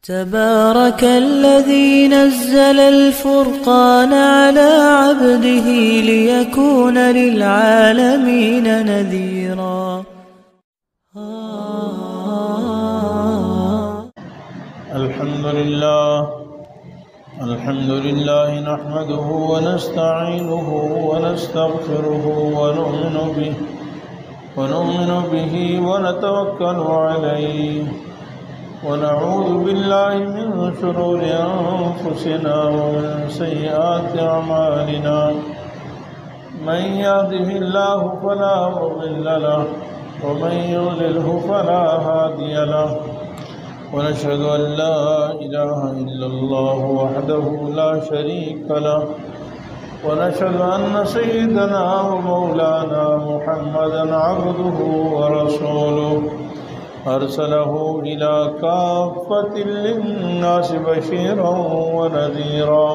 تبارك الذي نزل الفرقان على عبده ليكون للعالمين نذيرا. الحمد لله نحمده ونستعينه ونستغفره ونؤمن به ونتوكل عليه ونعوذ بالله من شرور أنفسنا ومن سيئات أعمالنا من يهده الله فلا مضل له ومن يضلله فلا هادي له ونشهد أن لا إله إلا الله وحده لا شريك له ونشهد أن سيدنا ومولانا محمدا عبده ورسوله أرسله إلى كافة للناس بشيرا ونذيرا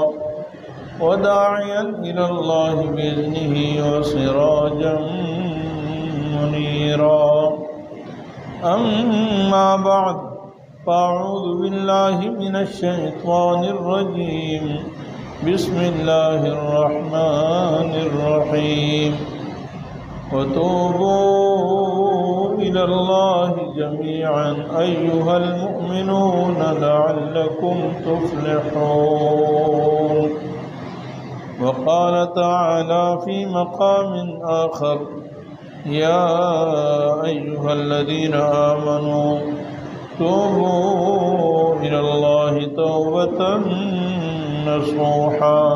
وداعيا إلى الله بإذنه وسراجا منيرا. أما بعد فأعوذ بالله من الشيطان الرجيم. بسم الله الرحمن الرحيم. وتوبوا إلى الله جميعا أيها المؤمنون لعلكم تفلحون. وقال تعالى في مقام آخر: يا أيها الذين آمنوا توبوا إلى الله توبة نصوحا.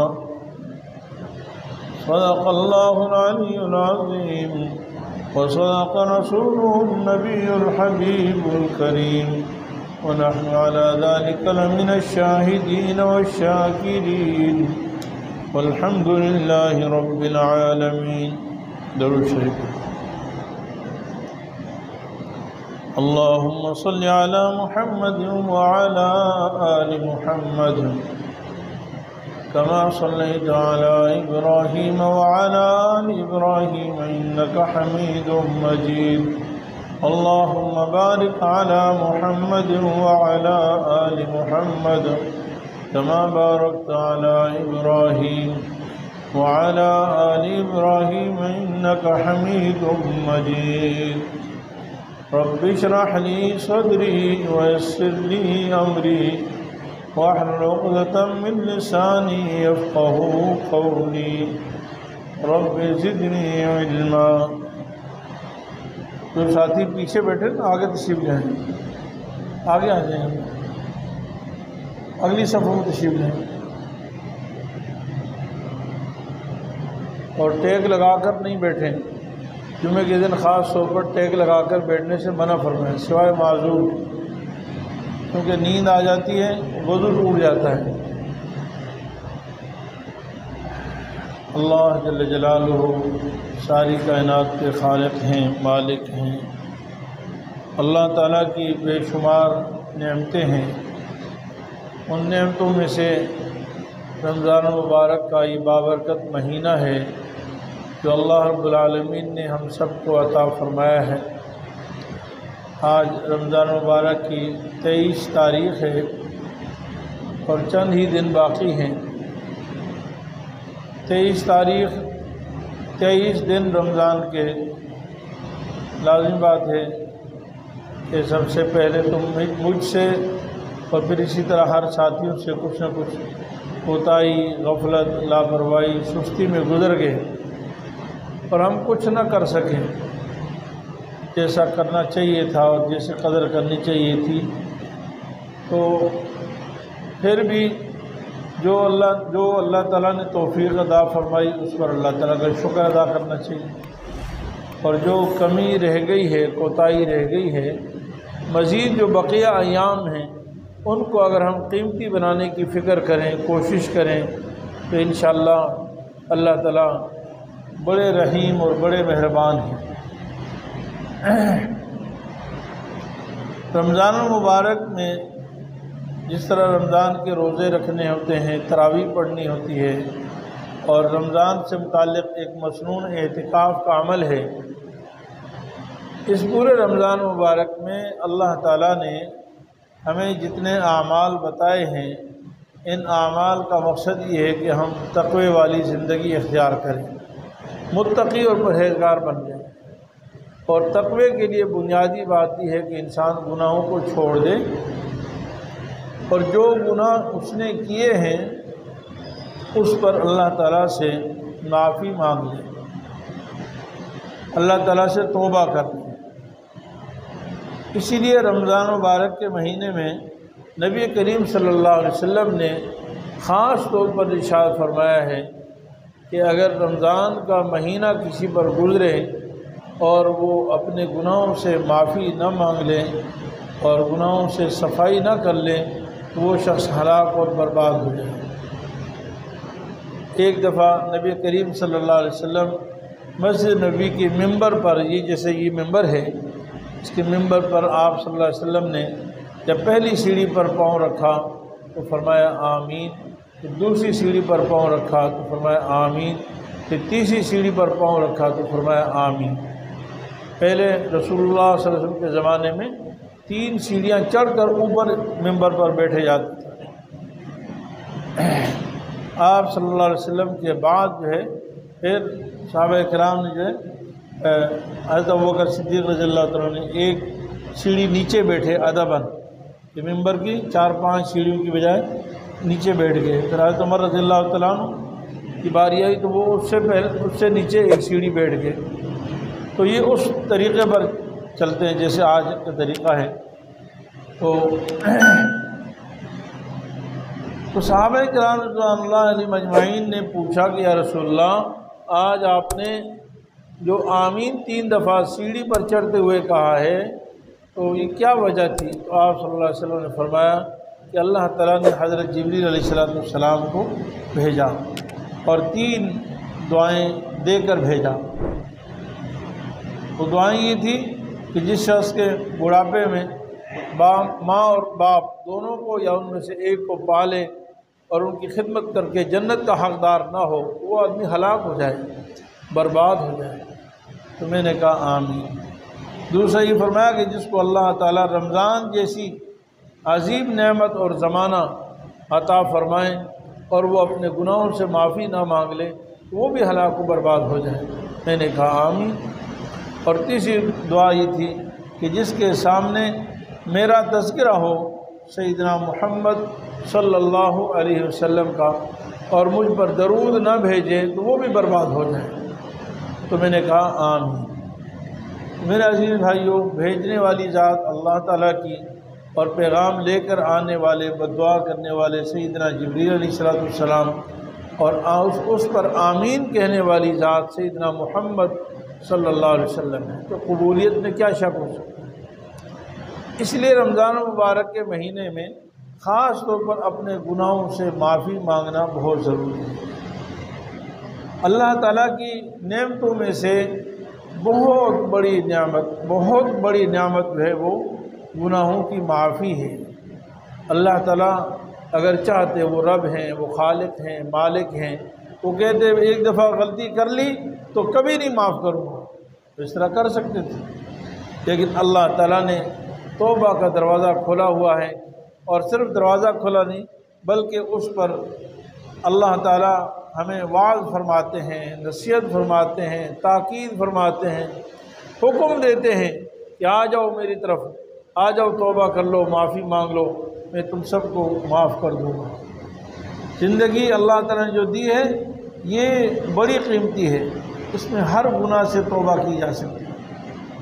صدق الله العلي العظيم وصدق رسوله النبي الحبيب الكريم ونحن على ذلك لمن الشاهدين والشاكرين والحمد لله رب العالمين. درود شریف. اللهم صل على محمد وعلى آل محمد كما صليت على إبراهيم وعلى آل إبراهيم إنك حميد مجيد. اللهم بارك على محمد وعلى آل محمد كما باركت على إبراهيم وعلى آل إبراهيم إنك حميد مجيد. رب اشرح لي صدري ويسر لي أمري واحلل عقدة من لساني يفقهوا قولي. رب زدني علما. جو ساتھی پیچھے بیٹھے نا آگے تشریف لیں، آگے آ جائیں، اگلی صفوں میں تشریف لیں اور ٹیک لگا کر نہیں بیٹھیں. جمعے کے دن خاص طور پر ٹیک لگا کر بیٹھنے سے منع فرمائیں سوائے معذور، کیونکہ نیند آ جاتی ہے، وضو ٹوٹ جاتا ہے. اللہ جل جلالہ ساری کائنات کے خالق ہیں، مالک ہیں. اللہ تعالیٰ کی بے شمار نعمتیں ہیں. ان نعمتوں میں سے رمضان المبارک کا یہ بابرکت مہینہ ہے جو اللہ رب العالمین نے ہم سب کو عطا فرمایا ہے. آج رمضان مبارک کی 23 تاریخ ہے اور چند ہی دن باقی ہیں. 23 تاریخ، 23 دن رمضان کے. لازم بات ہے کہ سب سے پہلے تم مجھ سے اور پھر اسی طرح ہر ساتھیوں سے کچھ نہ کچھ کوتاہی، غفلت، لاپرواہی، سستی میں گزر گئے اور ہم کچھ نہ کر سکیں جیسا کرنا چاہیے تھا اور جیسے قدر کرنی چاہیے تھی. تو پھر بھی جو اللہ تعالیٰ نے توفیق عطا فرمائی اس پر اللہ تعالیٰ کا شکر ادا کرنا چاہیے. اور جو کمی رہ گئی ہے، کوتاہی رہ گئی ہے، مزید جو بقیہ ایام ہیں ان کو اگر ہم قیمتی بنانے کی فکر کریں، کوشش کریں تو انشاءاللہ اللہ تعالیٰ بڑے رحیم اور بڑے مہربان ہیں. رمضان المبارک میں جس طرح رمضان کے روزے رکھنے ہوتے ہیں، تراویح پڑھنی ہوتی ہے اور رمضان سے متعلق ایک مسنون اعتکاف کا عمل ہے. اس پورے رمضان مبارک میں اللہ تعالیٰ نے ہمیں جتنے اعمال بتائے ہیں ان اعمال کا مقصد یہ ہے کہ ہم تقوی والی زندگی اختیار کریں، متقی اور پرہیزگار بن جائیں۔ اور تقوی کے لیے بنیادی بات یہ ہے کہ انسان گناہوں کو چھوڑ دے اور جو گناہ اس نے کیے ہیں اس پر اللہ تعالیٰ سے معافی مانگ لے، اللہ تعالیٰ سے توبہ کر لے۔ اسی لیے رمضان مبارک کے مہینے میں نبی کریم صلی اللہ علیہ وسلم نے خاص طور پر ارشاد فرمایا ہے کہ اگر رمضان کا مہینہ کسی پر گزرے اور وہ اپنے گناہوں سے معافی نہ مانگ لے اور گناہوں سے صفائی نہ کر لے تو وہ شخص ہلاک اور برباد ہو جائے۔ ایک دفعہ نبی کریم صلی اللہ علیہ وسلم مسجد نبی کے ممبر پر، یہ جیسے یہ ممبر ہے، اس کے ممبر پر آپ صلی اللہ علیہ وسلم نے جب پہلی سیڑھی پر پاؤں رکھا تو فرمایا آمین، پھر دوسری سیڑھی پر پاؤں رکھا تو فرمایا آمین، پھر تیسری سیڑھی پر پاؤں رکھا تو فرمایا آمین۔ پہلے رسول اللہ صلی اللہ علیہ وسلم کے زمانے میں 3 سیڑھیاں چڑھ کر اوپر ممبر پر بیٹھے جاتے تھے۔ آپ صلی اللہ علیہ وسلم کے بعد جو ہے پھر صحابہ کرام نے جو ہے حضرت ابوبکر صدیق رضی اللہ تعالیٰ نے ایک سیڑھی نیچے بیٹھے ادباً، کہ ممبر کی 4-5 سیڑھیوں کی بجائے نیچے بیٹھ گئے۔ پھر حضرت عمر رضی اللہ تعالیٰ عنہ کی باری آئی تو وہ اس سے نیچے ایک سیڑھی بیٹھ گئے۔ تو یہ اس طریقے پر چلتے ہیں جیسے آج کا طریقہ ہے۔ تو صحابہ کرام رضوان اللہ علیہم اجمعین نے پوچھا کہ یا رسول اللہ، آج آپ نے جو آمین 3 دفعہ سیڑھی پر چڑھتے ہوئے کہا ہے تو یہ کیا وجہ تھی؟ تو آپ صلی اللہ علیہ وسلم نے فرمایا کہ اللہ تعالیٰ نے حضرت جبریل علیہ السلام کو بھیجا اور 3 دعائیں دے کر بھیجا۔ وہ دعائیں یہ تھی کہ جس شخص کے بڑھاپے میں ماں اور باپ دونوں کو یا ان میں سے ایک کو پالے اور ان کی خدمت کر کے جنت کا حقدار نہ ہو، وہ آدمی ہلاک ہو جائے، برباد ہو جائے۔ تو میں نے کہا آمین۔ دوسرا یہ فرمایا کہ جس کو اللہ تعالیٰ رمضان جیسی عظیم نعمت اور زمانہ عطا فرمائیں اور وہ اپنے گناہوں سے معافی نہ مانگ لے تو وہ بھی ہلاک و برباد ہو جائے۔ میں نے کہا آمین۔ اور تیسری دعا یہ تھی کہ جس کے سامنے میرا تذکرہ ہو سیدنا محمد صلی اللہ علیہ وسلم کا اور مجھ پر درود نہ بھیجے تو وہ بھی برباد ہو جائے۔ تو میں نے کہا آمین۔ میرے عزیز بھائیوں، بھیجنے والی ذات اللہ تعالیٰ کی اور پیغام لے کر آنے والے بددعا کرنے والے سیدنا جبریل علیہ السلام اور اس پر آمین کہنے والی ذات سیدنا محمد صلی اللہ علیہ وسلم ہے، تو قبولیت میں کیا شک ہو سکتا ہے؟ اس لیے رمضان مبارک کے مہینے میں خاص طور پر اپنے گناہوں سے معافی مانگنا بہت ضروری ہے۔ اللہ تعالیٰ کی نعمتوں میں سے بہت بڑی نعمت جو ہے وہ گناہوں کی معافی ہے۔ اللہ تعالیٰ اگر چاہتے وہ رب ہیں، وہ خالق ہیں، مالک ہیں، وہ کہتے ایک دفعہ غلطی کر لی تو کبھی نہیں معاف کروں گا، تو اس طرح کر سکتے تھے، لیکن اللہ تعالیٰ نے توبہ کا دروازہ کھولا ہوا ہے، اور صرف دروازہ کھولا نہیں بلکہ اس پر اللہ تعالیٰ ہمیں وعظ فرماتے ہیں، نصیحت فرماتے ہیں، تاکید فرماتے ہیں، حکم دیتے ہیں کہ آ جاؤ میری طرف، آ جاؤ توبہ کر لو، معافی مانگ لو، میں تم سب کو معاف کر دوں گا۔ زندگی اللہ تعالیٰ نے جو دی ہے یہ بڑی قیمتی ہے، اس میں ہر گناہ سے توبہ کی جا سکتی ہے،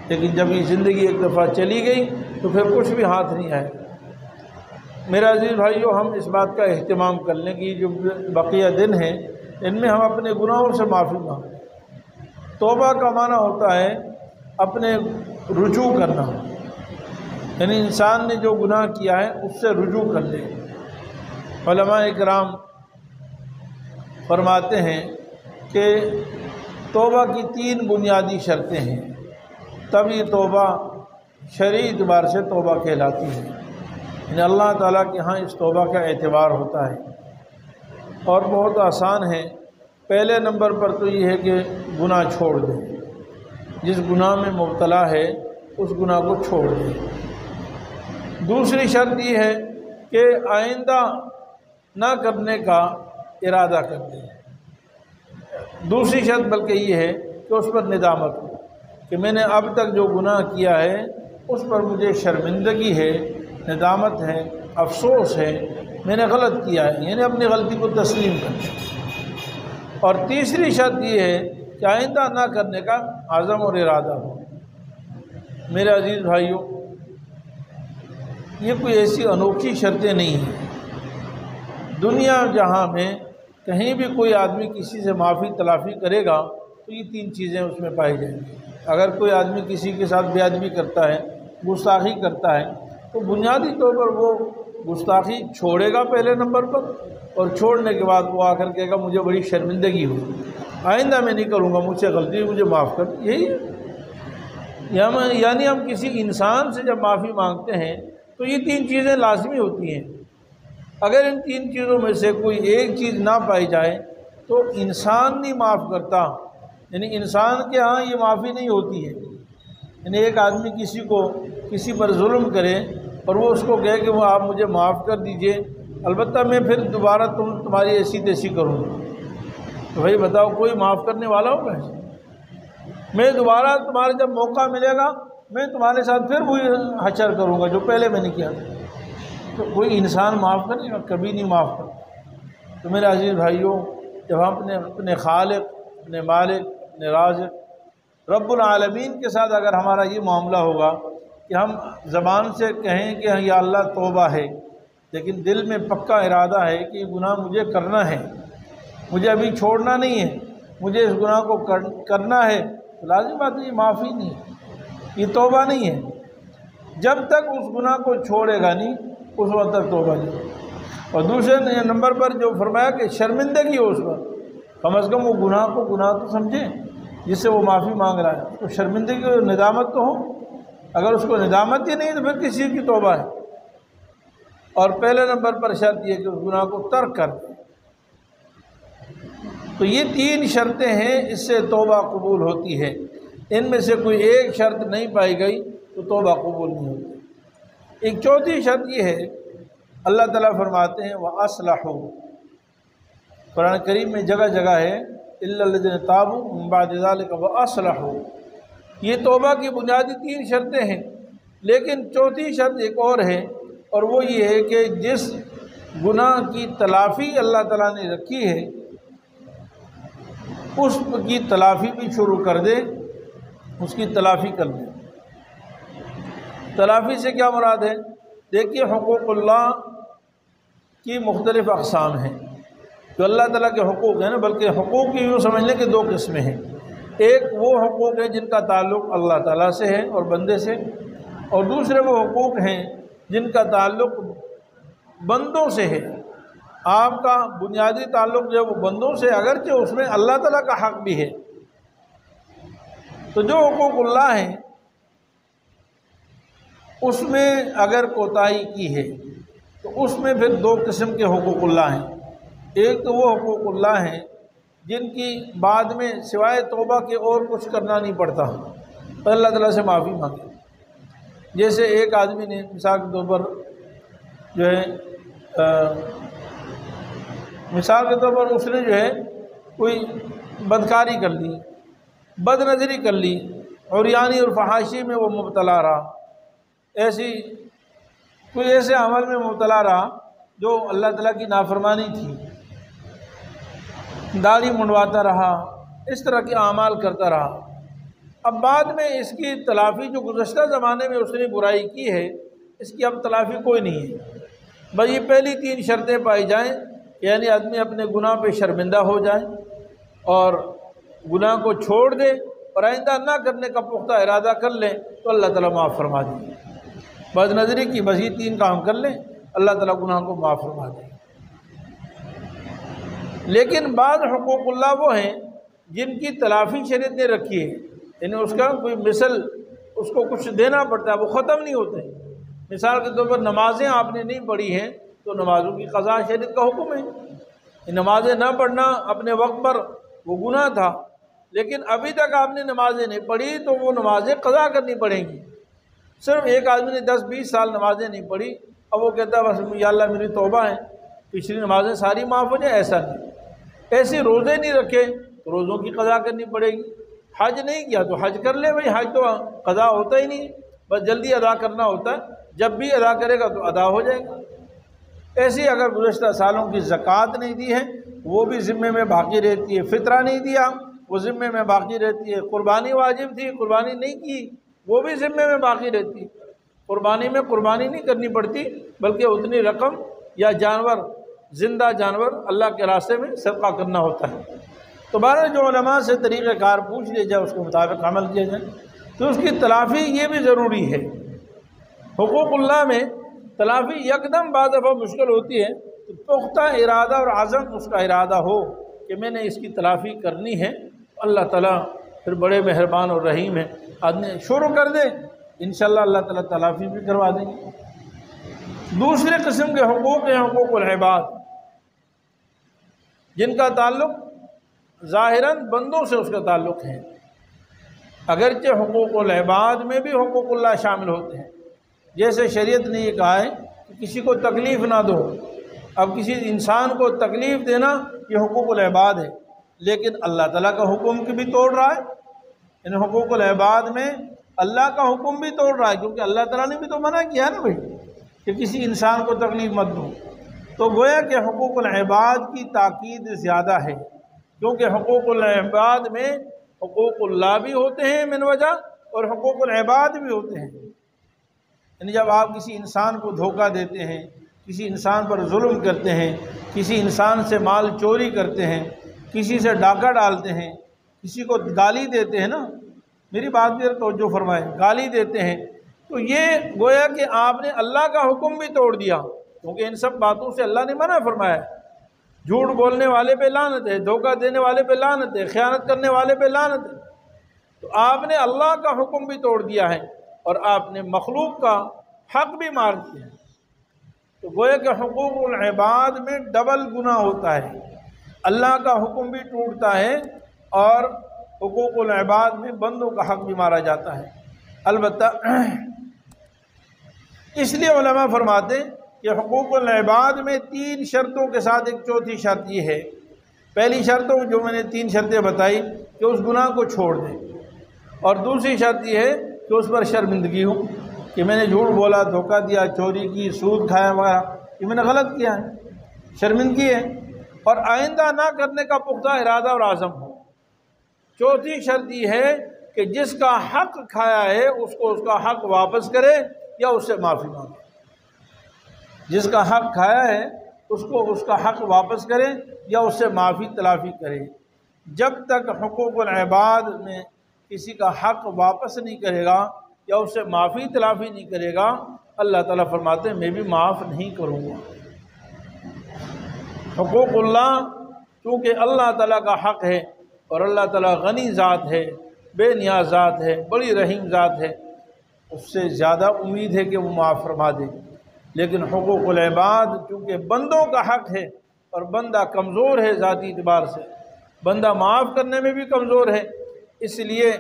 لیکن جب یہ زندگی ایک دفعہ چلی گئی تو پھر کچھ بھی ہاتھ نہیں آئے۔ میرا عزیز بھائیو، ہم اس بات کا اہتمام کر لیں کہ جو بقیہ دن ہیں ان میں ہم اپنے گناہوں سے معافی مانگیں۔ توبہ کا معنی ہوتا ہے اپنے رجوع کرنا، یعنی انسان نے جو گناہ کیا ہے اس سے رجوع کر لے۔ علماء کرام فرماتے ہیں کہ توبہ کی 3 بنیادی شرطیں ہیں، تب یہ توبہ شرعی اعتبار سے توبہ کہلاتی ہے، یعنی اللہ تعالیٰ کے ہاں اس توبہ کا اعتبار ہوتا ہے، اور بہت آسان ہے۔ پہلے نمبر پر تو یہ ہے کہ گناہ چھوڑ دیں، جس گناہ میں مبتلا ہے اس گناہ کو چھوڑ دیں۔ دوسری شرط یہ ہے کہ آئندہ نہ کرنے کا ارادہ کرتے ہیں۔ دوسری شرط بلکہ یہ ہے کہ اس پر ندامت ہو کہ میں نے اب تک جو گناہ کیا ہے اس پر مجھے شرمندگی ہے، ندامت ہے، افسوس ہے، میں نے غلط کیا ہے، یعنی اپنی غلطی کو تسلیم کرنا۔ اور تیسری شرط یہ ہے کہ آئندہ نہ کرنے کا عزم اور ارادہ ہو۔ میرے عزیز بھائیوں، یہ کوئی ایسی انوکھی شرطیں نہیں ہیں۔ دنیا جہاں میں کہیں بھی کوئی آدمی کسی سے معافی تلافی کرے گا تو یہ تین چیزیں اس میں پائی جائیں گی۔ اگر کوئی آدمی کسی کے ساتھ بے ادبی کرتا ہے، گستاخی کرتا ہے، تو بنیادی طور پر وہ گستاخی چھوڑے گا پہلے نمبر پر، اور چھوڑنے کے بعد وہ آ کر کہے گا مجھے بڑی شرمندگی ہوئی، آئندہ میں نہیں کروں گا، مجھ سے غلطی ہوئی، مجھے معاف کر۔ یہی یعنی ہم کسی انسان سے جب معافی مانگتے ہیں تو یہ تین چیزیں لازمی ہوتی ہیں۔ اگر ان تین چیزوں میں سے کوئی ایک چیز نہ پائی جائے تو انسان نہیں معاف کرتا، یعنی انسان کے ہاں یہ معافی نہیں ہوتی ہے۔ یعنی ایک آدمی کسی پر ظلم کرے اور وہ اس کو کہے کہ وہ آپ مجھے معاف کر دیجئے، البتہ میں پھر دوبارہ تمہاری ایسی تیسی کروں گا، تو بھائی بتاؤ کوئی معاف کرنے والا ہوگا؟ میں دوبارہ تمہارے جب موقع ملے گا میں تمہارے ساتھ پھر وہی حشر کروں گا جو پہلے میں نے کیا تھا۔ تو کوئی انسان معاف کرے گا؟ کبھی نہیں معاف کرتا۔ تو میرے عزیز بھائیوں، جب ہم اپنے خالق، اپنے مالک، اپنے رازق رب العالمین کے ساتھ اگر ہمارا یہ معاملہ ہوگا کہ ہم زبان سے کہیں کہ یا اللہ توبہ ہے، لیکن دل میں پکا ارادہ ہے کہ یہ گناہ مجھے کرنا ہے، مجھے ابھی چھوڑنا نہیں ہے، مجھے اس گناہ کو کرنا ہے، تو لازم بات ہے یہ معافی نہیں ہے، یہ توبہ نہیں ہے۔ جب تک اس گناہ کو چھوڑے گا نہیں اس وقت تک توبہ نہیں۔ اور دوسرے نمبر پر جو فرمایا کہ شرمندگی ہو اس پر، کم از کم وہ گناہ کو گناہ تو سمجھے جس سے وہ معافی مانگ رہا ہے، تو شرمندگی اور ندامت تو ہو۔ اگر اس کو ندامت ہی نہیں تو پھر کسی کی توبہ ہے۔ اور پہلے نمبر پر شرط یہ کہ اس گناہ کو ترک کر دے۔ تو یہ تین شرطیں ہیں، اس سے توبہ قبول ہوتی ہے۔ ان میں سے کوئی ایک شرط نہیں پائی گئی تو توبہ قبول نہیں ہوتی۔ ایک چوتھی شرط یہ ہے، اللہ تعالیٰ فرماتے ہیں وَأَصْلَحُوا، قرآن کریم میں جگہ جگہ ہے إِلَّا الَّذِينَ تَابُوا مِن بَعْدِ ذَلِكَ وَأَصْلَحُوا۔ یہ توبہ کی بنیادی تین شرطیں ہیں، لیکن چوتھی شرط ایک اور ہے، اور وہ یہ ہے کہ جس گناہ کی تلافی اللہ تعالیٰ نے رکھی ہے اس کی تلافی بھی شروع کر دے، اس کی تلافی کر دے۔ تلافی سے کیا مراد ہے؟ دیکھیے حقوق اللہ کی مختلف اقسام ہیں، جو اللہ تعالیٰ کے حقوق ہیں نا، بلکہ حقوق کی یوں سمجھ لیں کہ دو قسمیں ہیں۔ ایک وہ حقوق ہیں جن کا تعلق اللہ تعالیٰ سے ہے اور بندے سے، اور دوسرے وہ حقوق ہیں جن کا تعلق بندوں سے ہے۔ آپ کا بنیادی تعلق جو ہے وہ بندوں سے، اگرچہ اس میں اللہ تعالیٰ کا حق بھی ہے۔ تو جو حقوق اللہ ہیں اس میں اگر کوتاہی کی ہے تو اس میں پھر دو قسم کے حقوق اللہ ہیں۔ ایک تو وہ حقوق اللہ ہیں جن کی بعد میں سوائے توبہ کے اور کچھ کرنا نہیں پڑتا، تو اللہ تعالیٰ سے معافی مانگے۔ جیسے ایک آدمی نے مثال کے طور پر جو ہے اس نے جو ہے کوئی بدکاری کر لی، بد نظری کر لی، عریانی اور فحاشی میں وہ مبتلا رہا، کوئی ایسے عمل میں مبتلا رہا جو اللہ تعالیٰ کی نافرمانی تھی، داڑھی منڈواتا رہا، اس طرح کے اعمال کرتا رہا۔ اب بعد میں اس کی تلافی جو گزشتہ زمانے میں اس نے برائی کی ہے، اس کی اب تلافی کوئی نہیں ہے۔ بس یہ پہلی تین شرطیں پائی جائیں، یعنی آدمی اپنے گناہ پہ شرمندہ ہو جائے اور گناہ کو چھوڑ دے اور آئندہ نہ کرنے کا پختہ ارادہ کر لیں تو اللہ تعالیٰ معاف فرما دیں۔ بد نظری کی بس یہ تین کام کر لیں، اللہ تعالیٰ گناہ کو معاف فرما دیں۔ لیکن بعض حقوق اللہ وہ ہیں جن کی تلافی شریعت نے رکھی ہے، یعنی اس کا کوئی مثل، اس کو کچھ دینا پڑتا ہے، وہ ختم نہیں ہوتے۔ مثال کے طور پر نمازیں آپ نے نہیں پڑھی ہیں تو نمازوں کی قضا شریعت کا حکم ہے۔ نمازیں نہ پڑھنا اپنے وقت پر وہ گناہ تھا، لیکن ابھی تک آپ نے نمازیں نہیں پڑھی تو وہ نمازیں قضا کرنی پڑیں گی۔ صرف ایک آدمی نے 10-20 سال نمازیں نہیں پڑھی، اب وہ کہتا ہے بس یا اللہ میری توبہ ہے، پچھلی نمازیں ساری معاف ہو جائیں، ایسا نہیں۔ ایسے روزے نہیں رکھے تو روزوں کی قضا کرنی پڑے گی، حج نہیں کیا تو حج کر لے بھائی، حج تو قضا ہوتا ہی نہیں، بس جلدی ادا کرنا ہوتا ہے، جب بھی ادا کرے گا تو ادا ہو جائے گا۔ ایسے ہی اگر گزشتہ سالوں کی زکوٰۃ نہیں دی ہے وہ بھی ذمے میں باقی رہتی ہے، فطرہ نہیں دیا وہ ذمے میں باقی رہتی ہے، قربانی واجب تھی قربانی نہیں کی وہ بھی ذمے میں باقی رہتی ہے۔ قربانی میں قربانی نہیں کرنی پڑتی بلکہ اتنی رقم یا جانور، زندہ جانور اللہ کے راستے میں صدقہ کرنا ہوتا ہے۔ تو بہرحال جو علماء سے طریقہ کار پوچھ لیا جائے اس کے مطابق عمل کیا جائے، تو اس کی تلافی یہ بھی ضروری ہے۔ حقوق اللہ میں تلافی یکدم بعض دفعہ مشکل ہوتی ہے، تو پختہ ارادہ اور عزم اس کا ارادہ ہو کہ میں نے اس کی تلافی کرنی ہے، اللہ تعالیٰ پھر بڑے مہربان اور رحیم ہے، آدمی شروع کر دے انشاءاللہ اللہ تعالیٰ تلافی بھی کروا دیں گے۔ دوسرے قسم کے حقوق ہیں حقوق العباد، جن کا تعلق ظاہراً بندوں سے اس کا تعلق ہے، اگرچہ حقوق العباد میں بھی حقوق اللہ شامل ہوتے ہیں۔ جیسے شریعت نے یہ کہا ہے کہ کسی کو تکلیف نہ دو، اب کسی انسان کو تکلیف دینا یہ حقوق العباد ہے، لیکن اللہ تعالیٰ کا حکم کی بھی توڑ رہا ہے، ان حقوق العباد میں اللہ کا حکم بھی توڑ رہا ہے، کیونکہ اللہ تعالیٰ نے بھی تو منع کیا نا بھائی کہ کسی انسان کو تکلیف مت دو۔ تو گویا کہ حقوق العباد کی تاکید زیادہ ہے، کیونکہ حقوق العباد میں حقوق اللہ بھی ہوتے ہیں من وجہ اور حقوق العباد بھی ہوتے ہیں۔ یعنی جب آپ کسی انسان کو دھوکہ دیتے ہیں، کسی انسان پر ظلم کرتے ہیں، کسی انسان سے مال چوری کرتے ہیں، کسی سے ڈاکہ ڈالتے ہیں، کسی کو گالی دیتے ہیں نا، میری بات بھی توجہ فرمائیں، گالی دیتے ہیں، تو یہ گویا کہ آپ نے اللہ کا حکم بھی توڑ دیا، کیونکہ ان سب باتوں سے اللہ نے منع فرمایا ہے۔ جھوٹ بولنے والے پہ لعنت ہے، دھوکہ دینے والے پہ لعنت ہے، خیانت کرنے والے پہ لعنت ہے، تو آپ نے اللہ کا حکم بھی توڑ دیا ہے اور آپ نے مخلوق کا حق بھی مار دیا ہے۔ تو گویا کہ حقوق العباد میں ڈبل گناہ ہوتا ہے، اللہ کا حکم بھی ٹوٹتا ہے اور حقوق العباد میں بندوں کا حق بھی مارا جاتا ہے۔ البتہ اس لیے علماء فرماتے ہیں کہ حقوق العباد میں 3 شرطوں کے ساتھ ایک چوتھی شرط یہ ہے۔ پہلی شرط جو میں نے 3 شرطیں بتائی کہ اس گناہ کو چھوڑ دیں، اور دوسری شرط یہ ہے کہ اس پر شرمندگی ہو کہ میں نے جھوٹ بولا، دھوکہ دیا، چوری کی، سود کھایا وغیرہ، یہ میں نے غلط کیا ہے، شرمندگی ہے، اور آئندہ نہ کرنے کا پختہ ارادہ اور عزم ہو۔ چوتھی شرط یہ ہے کہ جس کا حق کھایا ہے اس کو اس کا حق واپس کرے یا اس سے معافی مانگے، جس کا حق کھایا ہے اس کو اس کا حق واپس کرے یا اس سے معافی تلافی کرے۔ جب تک حقوق العباد میں کسی کا حق واپس نہیں کرے گا یا اس سے معافی تلافی نہیں کرے گا، اللہ تعالیٰ فرماتے ہیں میں بھی معاف نہیں کروں گا۔ حقوق اللہ چونکہ اللہ تعالیٰ کا حق ہے اور اللہ تعالیٰ غنی ذات ہے، بے نیاز ذات ہے، بڑی رحیم ذات ہے، اس سے زیادہ امید ہے کہ وہ معاف فرما دے۔ لیکن حقوق العباد چونکہ بندوں کا حق ہے اور بندہ کمزور ہے، ذاتی اعتبار سے بندہ معاف کرنے میں بھی کمزور ہے، اس لیے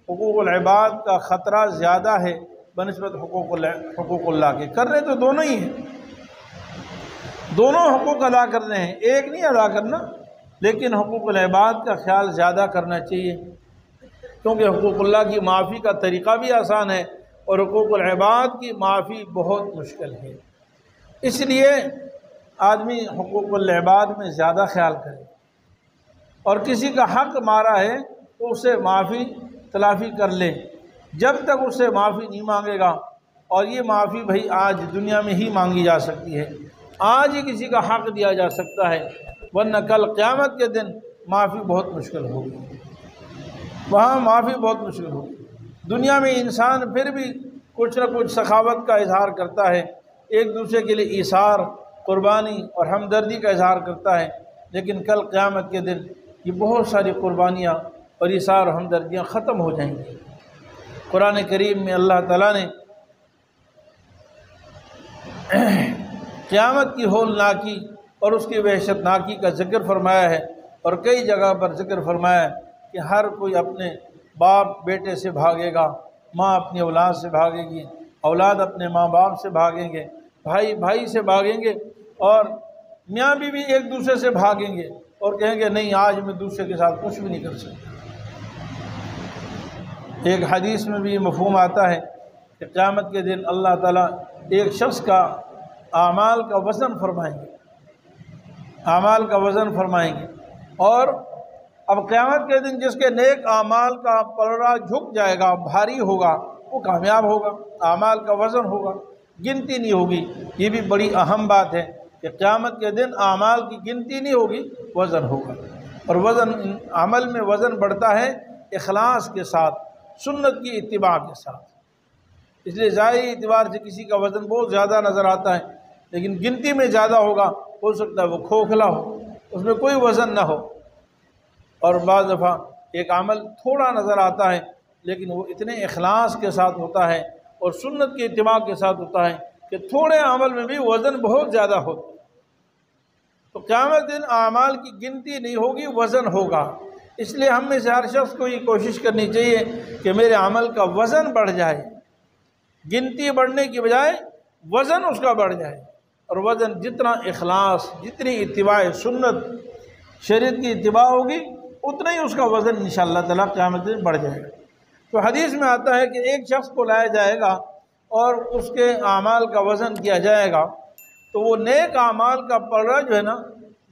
حقوق العباد کا خطرہ زیادہ ہے بنسبت حقوق اللہ کے۔ کرنے تو دونوں ہی ہیں، دونوں حقوق ادا کرنے ہیں، ایک نہیں ادا کرنا، لیکن حقوق العباد کا خیال زیادہ کرنا چاہیے، کیونکہ حقوق اللہ کی معافی کا طریقہ بھی آسان ہے اور حقوق العباد کی معافی بہت مشکل ہے۔ اس لیے آدمی حقوق العباد میں زیادہ خیال کرے، اور کسی کا حق مارا ہے تو اسے معافی تلافی کر لے۔ جب تک اس سے معافی نہیں مانگے گا، اور یہ معافی بھائی آج دنیا میں ہی مانگی جا سکتی ہے، آج ہی کسی کا حق دیا جا سکتا ہے، ورنہ کل قیامت کے دن معافی بہت مشکل ہوگی، وہاں معافی بہت مشکل ہوگی۔ دنیا میں انسان پھر بھی کچھ نہ کچھ سخاوت کا اظہار کرتا ہے، ایک دوسرے کے لیے ایثار، قربانی اور ہمدردی کا اظہار کرتا ہے، لیکن کل قیامت کے دن یہ بہت ساری قربانیاں اور ایثار اور ہمدردیاں ختم ہو جائیں گی۔ قرآن کریم میں اللہ تعالیٰ نے قیامت کی ہولناکی اور اس کی وحشتناکی کا ذکر فرمایا ہے، اور کئی جگہ پر ذکر فرمایا ہے کہ ہر کوئی اپنے باپ بیٹے سے بھاگے گا، ماں اپنی اولاد سے بھاگے گی، اولاد اپنے ماں باپ سے بھاگیں گے، بھائی بھائی سے بھاگیں گے، اور میاں بیوی ایک دوسرے سے بھاگیں گے اور کہیں گے نہیں آج میں دوسرے کے ساتھ کچھ بھی نہیں کر سکتا۔ ایک حدیث میں بھی یہ مفہوم آتا ہے کہ قیامت کے دن اللہ تعالیٰ ایک شخص کا اعمال کا وزن فرمائیں گے، اعمال کا وزن فرمائیں گے، اور اب قیامت کے دن جس کے نیک اعمال کا پلڑا جھک جائے گا، بھاری ہوگا، وہ کامیاب ہوگا، اعمال کا وزن ہوگا، گنتی نہیں ہوگی۔ یہ بھی بڑی اہم بات ہے کہ قیامت کے دن اعمال کی گنتی نہیں ہوگی، وزن ہوگا، اور وزن عمل میں وزن بڑھتا ہے اخلاص کے ساتھ، سنت کی اتباع کے ساتھ۔ اس لیے ظاہری اعتبار سے کسی کا وزن بہت زیادہ نظر آتا ہے، لیکن گنتی میں زیادہ ہوگا، ہو سکتا ہے وہ کھوکھلا ہو، اس میں کوئی وزن نہ ہو۔ اور بعض دفعہ ایک عمل تھوڑا نظر آتا ہے لیکن وہ اتنے اخلاص کے ساتھ ہوتا ہے اور سنت کی اتباع کے ساتھ ہوتا ہے کہ تھوڑے عمل میں بھی وزن بہت زیادہ ہوتا ہے۔ تو قیامت دن اعمال کی گنتی نہیں ہوگی، وزن ہوگا۔ اس لیے ہم میں سے ہر شخص کو یہ کوشش کرنی چاہیے کہ میرے عمل کا وزن بڑھ جائے، گنتی بڑھنے کی بجائے وزن اس کا بڑھ جائے، اور وزن جتنا اخلاص، جتنی اتباع سنت، شریعت کی اتباع ہوگی، اتنا ہی اس کا وزن انشاءاللہ تعالیٰ قیامت دن بڑھ جائے گا۔ تو حدیث میں آتا ہے کہ ایک شخص کو لایا جائے گا اور اس کے اعمال کا وزن کیا جائے گا، تو وہ نیک اعمال کا پلڑا جو ہے نا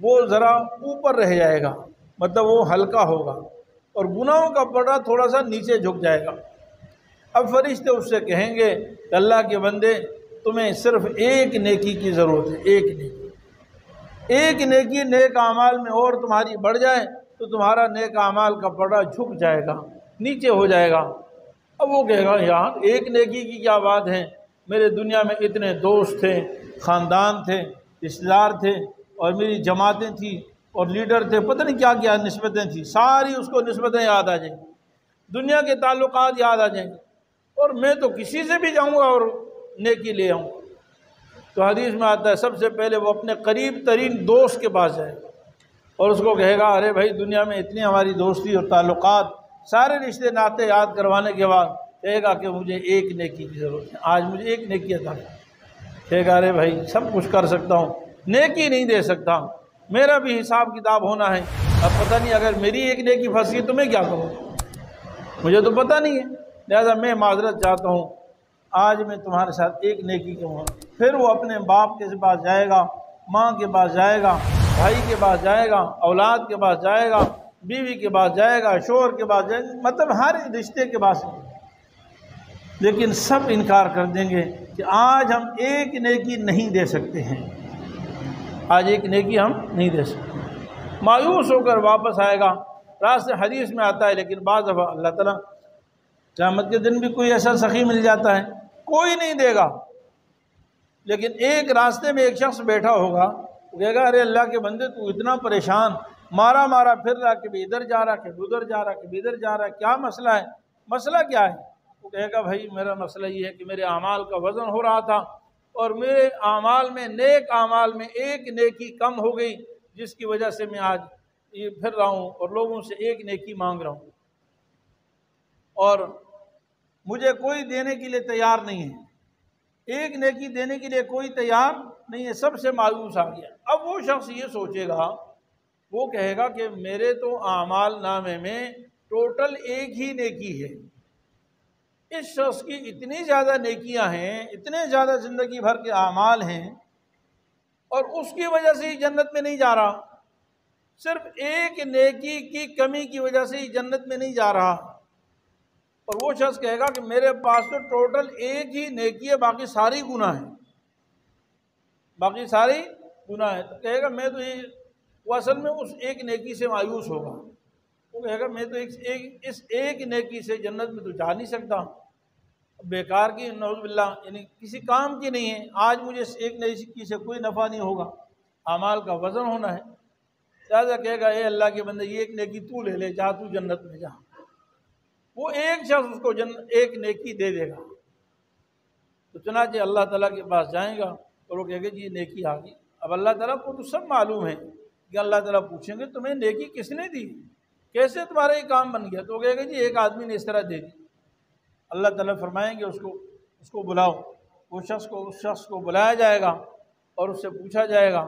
وہ ذرا اوپر رہ جائے گا، مطلب وہ ہلکا ہوگا، اور گناہوں کا پلڑا تھوڑا سا نیچے جھک جائے گا۔ اب فرشتے اس سے کہیں گے کہ اللہ کے بندے تمہیں صرف ایک نیکی کی ضرورت ہے، ایک نیکی نیک اعمال میں اور تمہاری بڑھ جائے تو تمہارا نیک اعمال کا پلڑا جھک جائے گا، نیچے ہو جائے گا۔ اب وہ کہے گا یار ایک نیکی کی کیا بات ہے، میرے دنیا میں اتنے دوست تھے، خاندان تھے، رشتہ دار تھے، اور میری جماعتیں تھیں اور لیڈر تھے، پتہ نہیں کیا کیا نسبتیں تھیں، ساری اس کو نسبتیں یاد آ جائیں گی، دنیا کے تعلقات یاد آ جائیں گے، اور میں تو کسی سے بھی جاؤں گا اور نیکی لے آؤں گا۔ تو حدیث میں آتا ہے سب سے پہلے وہ اپنے قریب ترین دوست کے پاس جائے گا اور اس کو کہے گا ارے بھائی دنیا میں اتنی ہماری دوستی اور تعلقات، سارے رشتے ناطے یاد کروانے کے بعد کہے گا کہ مجھے ایک نیکی کی ضرورت ہے، آج مجھے ایک نیکی عطا کر۔ کہے گا ارے بھائی سب کچھ کر سکتا ہوں، نیکی نہیں دے سکتا، میرا بھی حساب کتاب ہونا ہے، اب پتہ نہیں اگر میری ایک نیکی پھنس گئی تو میں کیا کروں، مجھے تو پتہ نہیں ہے، لہذا میں معذرت چاہتا ہوں، آج میں تمہارے ساتھ ایک نیکی کیوں ہوں۔ پھر وہ اپنے باپ کے پاس جائے گا، ماں کے پاس جائے گا، بھائی کے پاس جائے گا، اولاد کے پاس جائے گا، بیوی کے پاس جائے گا، شوہر کے پاس جائے گا، مطلب ہر رشتے کے پاس، لیکن سب انکار کر دیں گے کہ آج ہم ایک نیکی نہیں دے سکتے ہیں، آج ایک نیکی ہم نہیں دے سکتے۔ مایوس ہو کر واپس آئے گا۔ راستہ حدیث میں آتا ہے لیکن بعض دفعہ اللہ تعالیٰ قیامت کے دن بھی کوئی ایسا سخی مل جاتا ہے، کوئی نہیں دے گا، لیکن ایک راستے میں ایک شخص بیٹھا ہوگا، وہ کہے گا ارے اللہ کے بندے تو اتنا پریشان، مارا پھر رہا، کبھی ادھر جا رہا، کبھی ادھر جا رہا، کبھی ادھر جا رہا، کیا مسئلہ ہے؟ مسئلہ کیا ہے؟ وہ کہے گا بھائی میرا مسئلہ یہ ہے کہ میرے اعمال کا وزن ہو رہا تھا اور میرے اعمال میں، نیک اعمال میں ایک نیکی کم ہو گئی، جس کی وجہ سے میں آج یہ پھر رہا ہوں اور لوگوں سے ایک نیکی مانگ رہا ہوں، اور مجھے کوئی دینے کے لیے تیار نہیں ہے، ایک نیکی دینے کے لیے کوئی تیار نہیں ہے، سب سے مایوس آ گیا۔ اب وہ شخص یہ سوچے گا، وہ کہے گا کہ میرے تو اعمال نامے میں ٹوٹل ایک ہی نیکی ہے، اس شخص کی اتنی زیادہ نیکیاں ہیں، اتنے زیادہ زندگی بھر کے اعمال ہیں، اور اس کی وجہ سے ہی جنت میں نہیں جا رہا، صرف ایک نیکی کی کمی کی وجہ سے ہی جنت میں نہیں جا رہا۔ اور وہ شخص کہے گا کہ میرے پاس تو ٹوٹل ایک ہی نیکی ہے، باقی ساری گناہ ہیں، باقی ساری گناہ ہیں۔ تو کہے گا میں تو یہ، وہ اصل میں اس ایک نیکی سے مایوس ہوگا، وہ کہے گا میں تو اس ایک نیکی سے جنت میں تو جا نہیں سکتا، بیکار کی، نعوذ باللہ، یعنی کسی کام کی نہیں ہے، آج مجھے اس ایک نیکی سے کوئی نفع نہیں ہوگا، اعمال کا وزن ہونا ہے۔ لہٰذا کہے گا اے اللہ کے بندے یہ ایک نیکی تو لے لے، جا تو جنت میں جا۔ وہ ایک شخص اس کو ایک نیکی دے دے گا۔ تو چنانچہ اللہ تعالیٰ کے پاس جائیں گا اور وہ کہے گا جی یہ نیکی آ گئی۔ اب اللہ تعالیٰ کو تو سب معلوم ہے کہ اللہ تعالیٰ پوچھیں گے تمہیں نیکی کس نے دی، کیسے تمہارا یہ کام بن گیا؟ تو وہ کہے گا جی ایک آدمی نے اس طرح دے دی۔ اللہ تعالیٰ فرمائیں گے اس کو اس کو بلاؤ، اس شخص کو بلایا جائے گا اور اس سے پوچھا جائے گا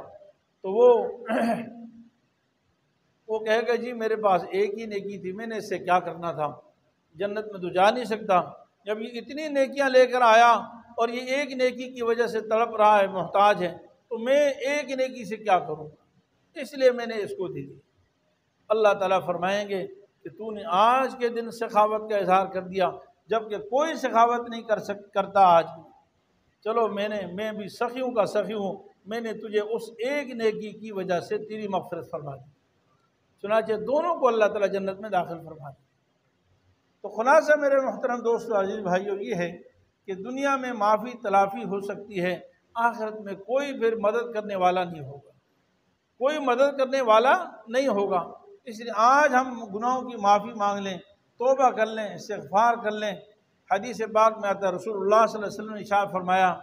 تو وہ کہے گا جی میرے پاس ایک ہی نیکی تھی، میں نے اس سے کیا کرنا تھا، جنت میں تو جا نہیں سکتا، جب یہ اتنی نیکیاں لے کر آیا اور یہ ایک نیکی کی وجہ سے تڑپ رہا ہے، محتاج ہے، تو میں ایک نیکی سے کیا کروں، اس لیے میں نے اس کو دی۔ اللہ تعالیٰ فرمائیں گے کہ تو نے آج کے دن سخاوت کا اظہار کر دیا، جبکہ کوئی سخاوت نہیں کرتا آج بھی، چلو میں بھی سخیوں کا سخی ہوں، میں نے تجھے اس ایک نیکی کی وجہ سے تیری مغفرت فرما دی۔ چنانچہ دونوں کو اللہ تعالیٰ جنت میں داخل فرما دی۔ تو خلاصہ میرے محترم دوستو، عزیز بھائیو، یہ ہے کہ دنیا میں معافی تلافی ہو سکتی ہے، آخرت میں کوئی پھر مدد کرنے والا نہیں ہوگا، کوئی مدد کرنے والا نہیں ہوگا۔ اس لیے آج ہم گناہوں کی معافی مانگ لیں، توبہ کر لیں، استغفار کر لیں۔ حدیث پاک میں آتا ہے، رسول اللہ صلی اللہ علیہ وسلم نے ارشاد فرمایا،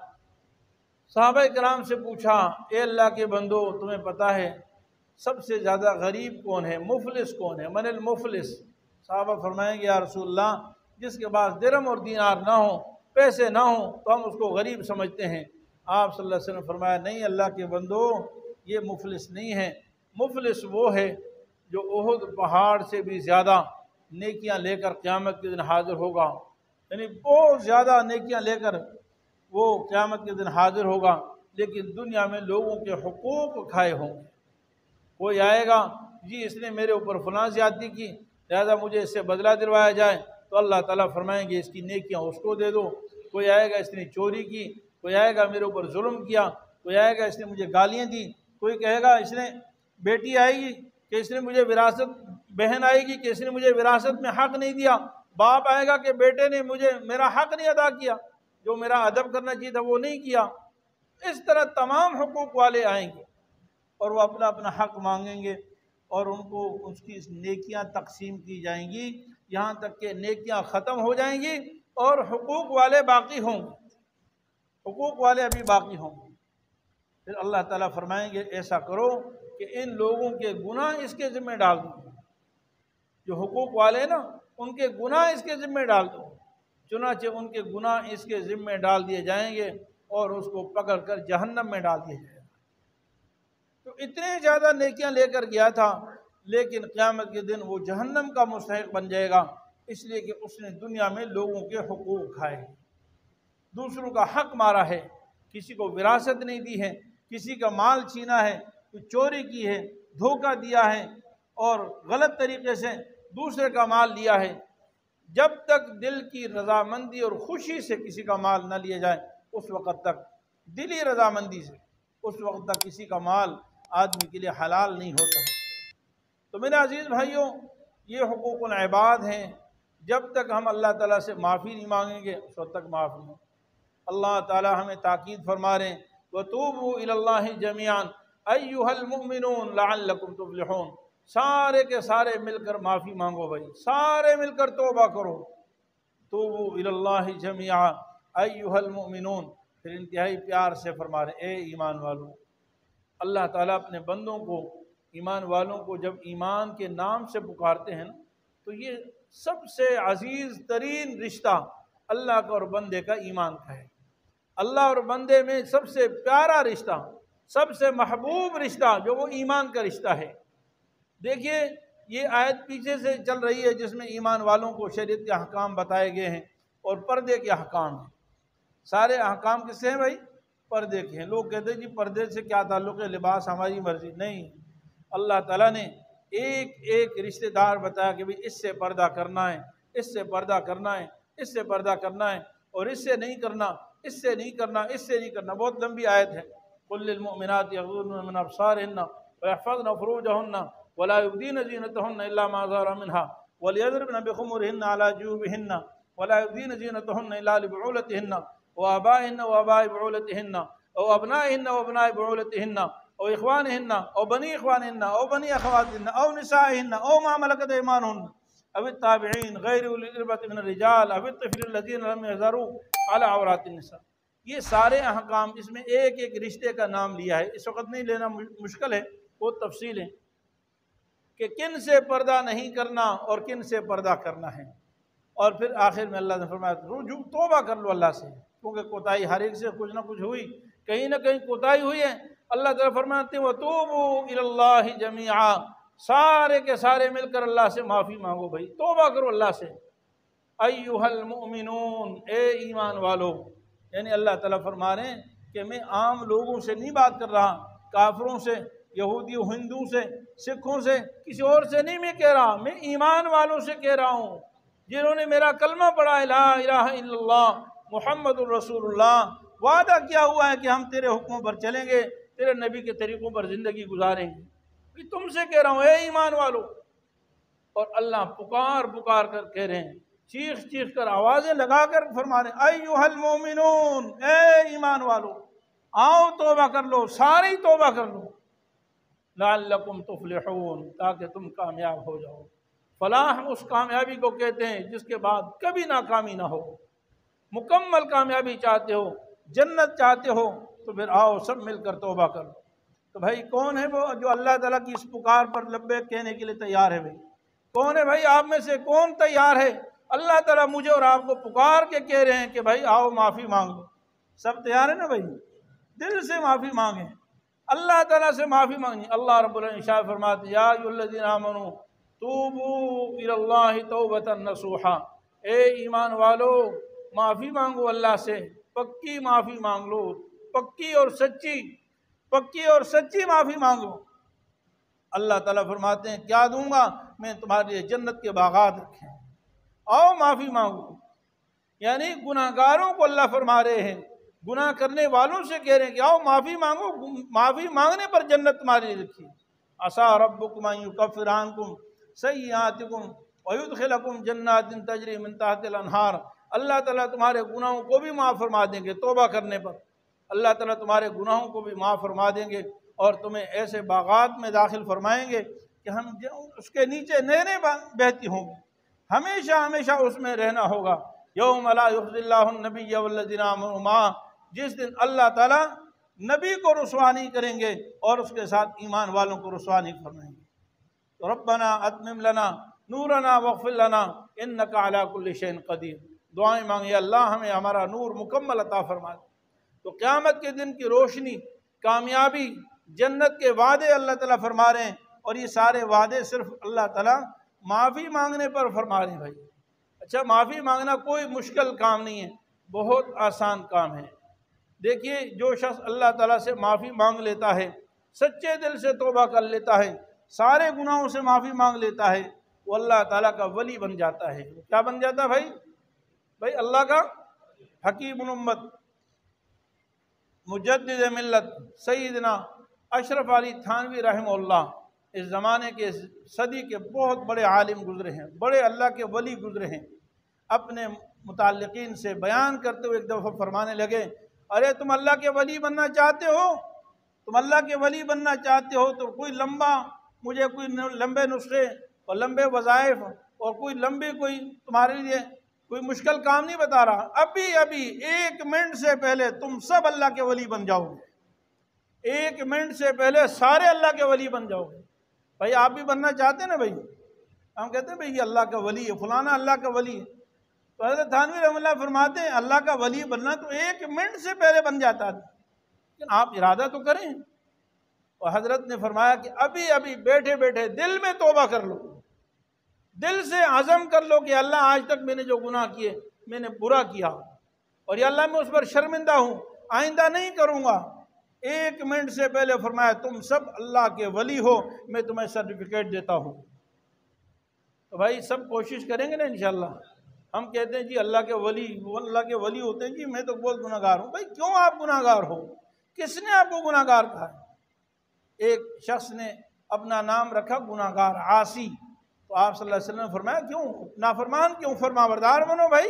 صحابہ کرام سے پوچھا، اے اللہ کے بندو تمہیں پتہ ہے سب سے زیادہ غریب کون ہے، مفلس کون ہے، من المفلس؟ صحابہ فرمائیں گے یا رسول اللہ جس کے پاس درہم اور دینار نہ ہوں، پیسے نہ ہوں، تو ہم اس کو غریب سمجھتے ہیں۔ آپ صلی اللہ علیہ وسلم فرمایا، نہیں اللہ کے بندو، یہ مفلس نہیں ہے، مفلس وہ ہے جو احد پہاڑ سے بھی زیادہ نیکیاں لے کر قیامت کے دن حاضر ہوگا، یعنی بہت زیادہ نیکیاں لے کر وہ قیامت کے دن حاضر ہوگا، لیکن دنیا میں لوگوں کے حقوق کھائے ہوں گے۔ کوئی آئے گا، جی اس نے میرے اوپر فلاں زیادتی کی، لہذا مجھے اس سے بدلہ دلوایا جائے، تو اللہ تعالیٰ فرمائیں گے اس کی نیکیاں اس کو دے دو۔ کوئی آئے گا اس نے چوری کی، کوئی آئے گا میرے اوپر ظلم کیا، کوئی آئے گا اس نے مجھے گالیاں دی، کوئی کہے گا اس نے بیٹی آئے گی کہ اس نے مجھے وراثت، بہن آئے گی کہ اس نے مجھے وراثت میں حق نہیں دیا، باپ آئے گا کہ بیٹے نے مجھے میرا حق نہیں ادا کیا، جو میرا ادب کرنا چاہیے تھا وہ نہیں کیا۔ اس طرح تمام حقوق والے آئیں گے اور وہ اپنا اپنا حق مانگیں گے اور ان کو اس کی نیکیاں تقسیم کی جائیں گی، یہاں تک کہ نیکیاں ختم ہو جائیں گی اور حقوق والے باقی ہوں گے، حقوق والے ابھی باقی ہوں گے۔ پھر اللہ تعالیٰ فرمائیں گے ایسا کرو کہ ان لوگوں کے گناہ اس کے ذمہ ڈال دو، جو حقوق والے نا ان کے گناہ اس کے ذمہ ڈال دو۔ چنانچہ ان کے گناہ اس کے ذمہ ڈال دیے جائیں گے اور اس کو پکڑ کر جہنم میں ڈال دیا جائے گا۔ تو اتنے زیادہ نیکیاں لے کر گیا تھا، لیکن قیامت کے دن وہ جہنم کا مستحق بن جائے گا، اس لیے کہ اس نے دنیا میں لوگوں کے حقوق کھائے، دوسروں کا حق مارا ہے، کسی کو وراثت نہیں دی ہے، کسی کا مال چھینا ہے، کوئی چوری کی ہے، دھوکہ دیا ہے اور غلط طریقے سے دوسرے کا مال لیا ہے۔ جب تک دل کی رضامندی اور خوشی سے کسی کا مال نہ لیا جائے، اس وقت تک دلی رضامندی سے، اس وقت تک کسی کا مال آدمی کے لیے حلال نہیں ہوتا ہے۔ تو میرے عزیز بھائیوں، یہ حقوق العباد ہیں، جب تک ہم اللہ تعالیٰ سے معافی نہیں مانگیں گے اس وقت تک معاف نہیں۔ اللہ تعالیٰ ہمیں تاکید فرما رہے ہیں، وَتُوبُوا إِلَى اللَّهِ جَمِيعًا أَيُّهَا الْمُؤْمِنُونَ لَعَلَّكُمْ تُفْلِحُونَ۔ سارے کے سارے مل کر معافی مانگو بھائی، سارے مل کر توبہ کرو۔ توبوا إِلَى اللَّهِ جَمِيعًا أَيُّهَا الْمُؤْمِنُونَ، پھر انتہائی پیار سے فرما رہے، اے ایمان والوں۔ اللہ تعالیٰ اپنے بندوں کو، ایمان والوں کو جب ایمان کے نام سے پکارتے ہیں تو یہ سب سے عزیز ترین رشتہ اللہ کا اور بندے کا ایمان کا ہے۔ اللہ اور بندے میں سب سے پیارا رشتہ، سب سے محبوب رشتہ جو وہ ایمان کا رشتہ ہے۔ دیکھیے یہ آیت پیچھے سے چل رہی ہے جس میں ایمان والوں کو شریعت کے احکام بتائے گئے ہیں اور پردے کے احکام ہیں۔ سارے احکام کس سے ہیں بھائی؟ پردے کے ہیں۔ لوگ کہتے ہیں جی پردے سے کیا تعلق ہے، لباس ہماری مرضی، نہیں۔ اللہ تعالیٰ نے ایک ایک رشتہ دار بتایا کہ اس سے پردہ کرنا ہے، اس سے پردہ کرنا ہے، اس سے پردہ کرنا ہے، اور اس سے نہیں کرنا، اس سے نہیں کرنا، اس سے نہیں کرنا۔ بہت لمبی آیت ہے، قُل لِّلْمُؤْمِنَاتِ يَغْضُضْنَ مِنْ أَبْصَارِهِنَّ وَيَحْفَظْنَ فُرُوجَهُنَّ وَلَا يُبْدِينَ زِينَتَهُنَّ إِلَّا مَا ظَهَرَ مِنْهَا وَلْيَضْرِبْنَ بِخُمُرِهِنَّ عَلَى جُيوبِهِنَّ وَلَا يُبْدِينَ زِينَتَهُنَّ إِلَّا لِبُعُولَتِهِنَّ وَآبَائِهِنَّ وَآبَاءِ بُعُولَتِهِنَّ أو أبنائهن وأبناء بعولتهن أو إخوانهن أو بني إخوانهن أو بني أخواتهن أو نسائهن أو ما ملكت أيمانهن أو التابعين غير أولي الإربة من الرجال أو الطفل الذين لم يظهروا على عورات النساء۔ یہ سارے احکام، اس میں ایک ایک رشتے کا نام لیا ہے، اس وقت نہیں لینا مشکل ہے، وہ تفصیل ہے کہ کن سے پردہ نہیں کرنا اور کن سے پردہ کرنا ہے، اور پھر آخر میں اللہ نے فرمایا رجوع توبہ کر لو اللہ سے، کیونکہ کوتاہی ہر ایک سے کچھ نہ کچھ ہوئی، کہیں نہ کہیں کوتاہی ہوئی ہے۔ اللہ تعالیٰ فرماتے ہیں وَتُوبُوا إِلَى اللَّهِ جَمِيعًا، سارے کے سارے مل کر اللہ سے معافی مانگو بھائی، توبہ کرو اللہ سے۔ ایھا المؤمنون، اے ایمان والو، یعنی اللہ تعالیٰ فرما رہے ہیں کہ میں عام لوگوں سے نہیں بات کر رہا، کافروں سے، یہودیوں، ہندو سے، سکھوں سے، کسی اور سے نہیں میں کہہ رہا، میں ایمان والوں سے کہہ رہا ہوں جنہوں نے میرا کلمہ پڑھا ہے لا الہ الا اللہ محمد الرسول اللہ، وعدہ کیا ہوا ہے کہ ہم تیرے حکموں پر چلیں گے، تیرے نبی کے طریقوں پر زندگی گزاریں گے۔ تم سے کہہ رہا ہوں اے ایمان والو۔ اور اللہ پکار پکار کر کہہ رہے ہیں، چیخ چیخ کر، آوازیں لگا کر فرما رہے ہیں ایھا المؤمنون، اے ایمان والو، آؤ توبہ کر لو، سارے ہی توبہ کر لو، لعلکم تفلحون، تاکہ تم کامیاب ہو جاؤ۔ فلاح اس کامیابی کو کہتے ہیں جس کے بعد کبھی ناکامی نہ ہو۔ مکمل کامیابی چاہتے ہو، جنت چاہتے ہو، تو پھر آؤ سب مل کر توبہ کرو۔ تو بھائی کون ہے وہ جو اللہ تعالیٰ کی اس پکار پر لبیک کہنے کے لیے تیار ہے؟ بھائی کون ہے؟ بھائی آپ میں سے کون تیار ہے؟ اللہ تعالیٰ مجھے اور آپ کو پکار کے کہہ رہے ہیں کہ بھائی آؤ معافی مانگو۔ سب تیار ہے نا بھائی؟ دل سے معافی مانگیں، اللہ تعالیٰ سے معافی مانگیں۔ اللہ رب العزت ارشاد فرماتے ہیں یا ایھا الذین آمنوا توبوا الی اللہ توبۃ نصوحا، اے ایمان والو معافی مانگو اللہ سے، پکی معافی مانگ لو، پکی اور سچی معافی مانگو۔ اللہ تعالیٰ فرماتے ہیں کیا دوں گا؟ میں تمہارے لیے جنت کے باغات رکھے ہیں، آؤ معافی مانگو۔ یعنی گناہ گاروں کو اللہ فرما رہے ہیں، گناہ کرنے والوں سے کہہ رہے ہیں کہ آؤ معافی مانگو، معافی مانگنے پر جنت تمہارے لیے رکھی ہے۔ عسیٰ ربکم ان یکفر عنکم سیئاتکم ویدخلکم جنات تجری من تحتہا الانہار، اللہ تعالیٰ تمہارے گناہوں کو بھی معاف فرما دیں گے، توبہ کرنے پر اللہ تعالیٰ تمہارے گناہوں کو بھی معاف فرما دیں گے، اور تمہیں ایسے باغات میں داخل فرمائیں گے کہ ہم اس کے نیچے نہریں بہتی ہوں گی، ہمیشہ ہمیشہ اس میں رہنا ہوگا۔ یوم لا یخزی اللہ النبی والذین آمنوا معہ، جس دن اللہ تعالیٰ نبی کو رسوا نہیں کریں گے اور اس کے ساتھ ایمان والوں کو رسوا نہیں فرمائیں گے۔ تو ربنا اتمم لنا نورنا واغفر لنا انک علی کل شیء قدیر، دعائیں مانگے اللہ ہمیں ہمارا نور مکمل عطا فرما دے۔ تو قیامت کے دن کی روشنی، کامیابی، جنت کے وعدے اللہ تعالیٰ فرما رہے ہیں، اور یہ سارے وعدے صرف اللہ تعالیٰ معافی مانگنے پر فرما رہے ہیں۔ بھائی اچھا، معافی مانگنا کوئی مشکل کام نہیں ہے، بہت آسان کام ہے۔ دیکھیے جو شخص اللہ تعالیٰ سے معافی مانگ لیتا ہے، سچے دل سے توبہ کر لیتا ہے، سارے گناہوں سے معافی مانگ لیتا ہے، وہ اللہ تعالیٰ کا ولی بن جاتا ہے۔ وہ کیا بن جاتا ہے بھائی اللہ کا حکیم الامت، مجدد ملت، سیدنا اشرف علی تھانوی رحمہ اللہ، اس زمانے کے صدی کے بہت بڑے عالم گزرے ہیں، بڑے اللہ کے ولی گزرے ہیں۔ اپنے متعلقین سے بیان کرتے ہوئے ایک دفعہ فرمانے لگے، ارے تم اللہ کے ولی بننا چاہتے ہو، تم اللہ کے ولی بننا چاہتے ہو تو مجھے کوئی لمبے نسخے اور لمبے وظائف اور کوئی لمبی کوئی تمہارے لیے کوئی مشکل کام نہیں بتا رہا، ابھی 1 منٹ سے پہلے تم سب اللہ کے ولی بن جاؤ گے، 1 منٹ سے پہلے سارے اللہ کے ولی بن جاؤ گے۔ بھائی آپ بھی بننا چاہتے ہیں نا بھائی؟ ہم کہتے ہیں بھائی یہ اللہ کا ولی ہے، فلانا اللہ کا ولی ہے، تو حضرت تھانوی رحمہ اللہ فرماتے ہیں اللہ کا ولی بننا تو 1 منٹ سے پہلے بن جاتا ہے، لیکن آپ ارادہ تو کریں۔ اور حضرت نے فرمایا کہ ابھی بیٹھے بیٹھے دل میں توبہ کر لو، دل سے عزم کر لو کہ اللہ آج تک میں نے جو گناہ کیے، میں نے برا کیا، اور یا اللہ میں اس پر شرمندہ ہوں، آئندہ نہیں کروں گا۔ 1 منٹ سے پہلے فرمایا تم سب اللہ کے ولی ہو، میں تمہیں سرٹیفکیٹ دیتا ہوں۔ تو بھائی سب کوشش کریں گے نا انشاءاللہ۔ ہم کہتے ہیں جی اللہ کے ولی، وہ اللہ کے ولی ہوتے ہیں، جی میں تو بہت گناہ گار ہوں۔ بھائی کیوں آپ گناہ گار ہو؟ کس نے آپ کو گناہ گار کہا ہے؟ ایک شخص نے اپنا نام رکھا گناہ گار، عاصی، تو آپ صلی اللہ علیہ وسلم نے فرمایا کیوں نافرمان کیوں، فرما بردار بنو بھائی،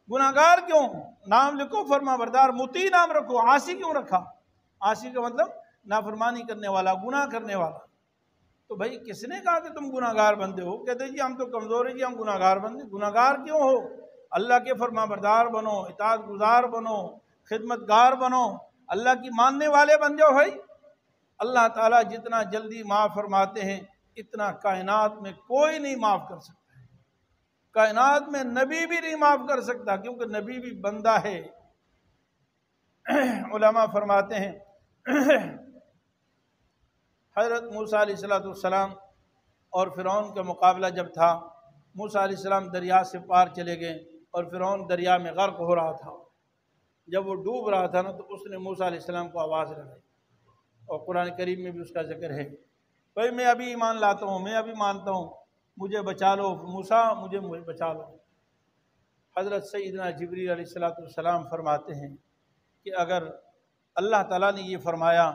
گناہ گار کیوں؟ نام لکھو فرما بردار، مطیع نام رکھو، عاصی کیوں رکھا؟ عاصی کا مطلب نافرمانی کرنے والا، گناہ کرنے والا۔ تو بھائی کس نے کہا کہ تم گناہ گار بندے ہو؟ کہتے جی ہم تو کمزور ہیں جی، ہم گناہ گار بندے۔ گناہ گار کیوں ہو؟ اللہ کے فرما بردار بنو، اطاعت گزار بنو، خدمت گار بنو، اللہ کی ماننے والے بن جاؤ۔ بھائی اللہ تعالیٰ جتنا جلدی معاف فرماتے ہیں اتنا کائنات میں کوئی نہیں معاف کر سکتا ہے، کائنات میں نبی بھی نہیں معاف کر سکتا، کیونکہ نبی بھی بندہ ہے۔ علماء فرماتے ہیں حضرت موسیٰ علیہ السلام اور فرعون کا مقابلہ جب تھا، موسیٰ علیہ السلام دریا سے پار چلے گئے اور فرعون دریا میں غرق ہو رہا تھا۔ جب وہ ڈوب رہا تھا نا تو اس نے موسیٰ علیہ السلام کو آواز لگائی، اور قرآن کریم میں بھی اس کا ذکر ہے، بھائی میں ابھی ایمان لاتا ہوں، میں ابھی مانتا ہوں، مجھے بچا لو موسیٰ، مجھے بچا لو۔ حضرت سیدنا جبریل علیہ السلام فرماتے ہیں کہ اگر اللہ تعالیٰ نے یہ فرمایا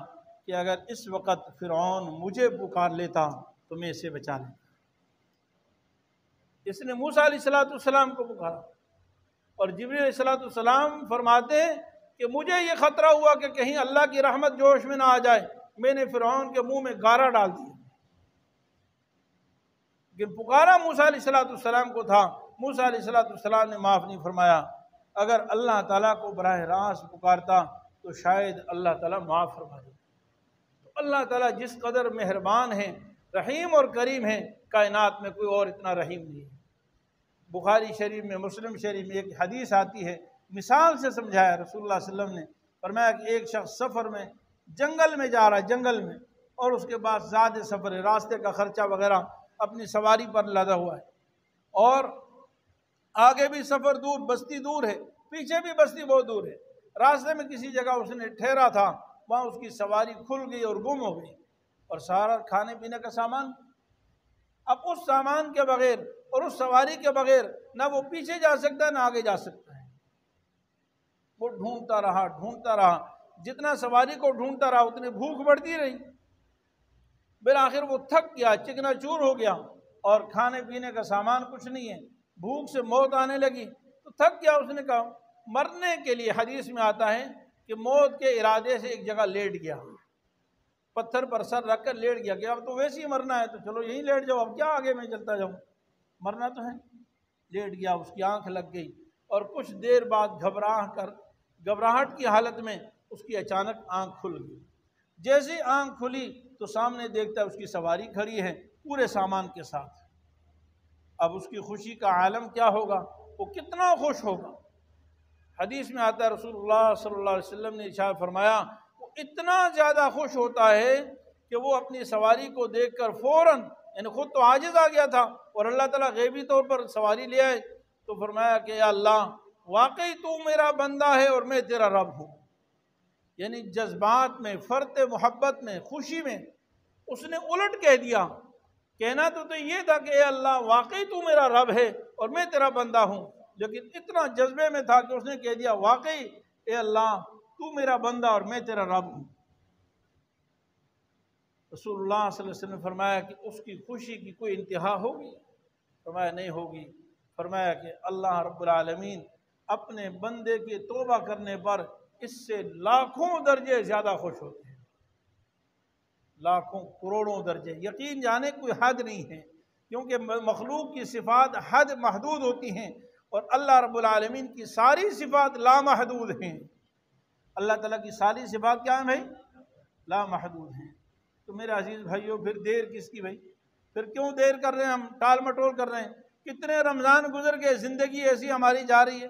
کہ اگر اس وقت فرعون مجھے پکار لیتا تو میں اسے بچا لیتا، اس نے موسیٰ علیہ السلام کو پکارا، اور جبریل علیہ السلام فرماتے ہیں کہ مجھے یہ خطرہ ہوا کہ کہیں اللہ کی رحمت جوش میں نہ آ جائے، میں نے فرعون کے منہ میں گارا ڈال دیا، لیکن پکارا موسیٰ علیہ السلام کو تھا، موسیٰ علیہ السلام نے معاف نہیں فرمایا۔ اگر اللہ تعالیٰ کو براہ راست پکارتا تو شاید اللہ تعالیٰ معاف فرما دیتا۔ تو اللہ تعالیٰ جس قدر مہربان ہیں، رحیم اور کریم ہیں، کائنات میں کوئی اور اتنا رحیم نہیں ہے۔ بخاری شریف میں، مسلم شریف میں ایک حدیث آتی ہے، مثال سے سمجھایا رسول اللہ صلی اللہ علیہ وسلم نے، فرمایا کہ ایک شخص سفر میں جنگل میں جا رہا ہے، جنگل میں، اور اس کے بعد زیادہ سفر ہے، راستے کا خرچہ وغیرہ اپنی سواری پر لدا ہوا ہے، اور آگے بھی سفر دور، بستی دور ہے، پیچھے بھی بستی بہت دور ہے۔ راستے میں کسی جگہ اس نے ٹھہرا تھا، وہاں اس کی سواری کھل گئی اور گم ہو گئی، اور سارا کھانے پینے کا سامان۔ اب اس سامان کے بغیر اور اس سواری کے بغیر نہ وہ پیچھے جا سکتا ہے نہ آگے جا سکتا ہے۔ وہ ڈھونڈتا رہا، جتنا سواری کو ڈھونڈتا رہا اتنی بھوک بڑھتی رہی، بالآخر وہ تھک گیا، چکنا چور ہو گیا، اور کھانے پینے کا سامان کچھ نہیں ہے، بھوک سے موت آنے لگی تو تھک گیا۔ اس نے کہا مرنے کے لیے، حدیث میں آتا ہے کہ موت کے ارادے سے ایک جگہ لیٹ گیا، پتھر پر سر رکھ کر لیٹ گیا کہ اب تو ویسے ہی مرنا ہے تو چلو یہیں لیٹ جاؤ، اب کیا آگے میں چلتا جاؤں، مرنا تو ہے۔ لیٹ گیا، اس کی آنکھ لگ گئی، اور کچھ دیر بعد گھبراہٹ کی حالت میں اس کی اچانک آنکھ کھل گئی۔ جیسے آنکھ کھلی تو سامنے دیکھتا ہے اس کی سواری کھڑی ہے پورے سامان کے ساتھ۔ اب اس کی خوشی کا عالم کیا ہوگا، وہ کتنا خوش ہوگا۔ حدیث میں آتا ہے رسول اللہ صلی اللہ علیہ وسلم نے ارشاد فرمایا وہ اتنا زیادہ خوش ہوتا ہے کہ وہ اپنی سواری کو دیکھ کر فوراً، یعنی خود تو عاجز آ گیا تھا اور اللہ تعالیٰ غیبی طور پر سواری لے آئے، تو فرمایا کہ یا اللہ واقعی تو میرا بندہ ہے اور میں تیرا رب ہوں۔ یعنی جذبات میں، فرط محبت میں، خوشی میں اس نے الٹ کہہ دیا۔ کہنا تو یہ تھا کہ اے اللہ واقعی تو میرا رب ہے اور میں تیرا بندہ ہوں، لیکن اتنا جذبے میں تھا کہ اس نے کہہ دیا واقعی اے اللہ تو میرا بندہ اور میں تیرا رب ہوں۔ رسول اللہ صلی اللہ علیہ وسلم نے فرمایا کہ اس کی خوشی کی کوئی انتہا ہوگی؟ فرمایا نہیں ہوگی۔ فرمایا کہ اللہ رب العالمین اپنے بندے کے توبہ کرنے پر اس سے لاکھوں درجے زیادہ خوش ہوتے ہیں، لاکھوں کروڑوں درجے۔ یقین جانے کوئی حد نہیں ہے، کیونکہ مخلوق کی صفات حد محدود ہوتی ہیں، اور اللہ رب العالمین کی ساری صفات لامحدود ہیں۔ اللہ تعالیٰ کی ساری صفات کیا ہیں بھائی؟ لامحدود ہیں۔ تو میرے عزیز بھائیوں پھر دیر کس کی بھائی؟ پھر کیوں دیر کر رہے ہیں ہم، ٹال مٹول کر رہے ہیں؟ کتنے رمضان گزر گئے، زندگی ایسی ہماری جا رہی ہے،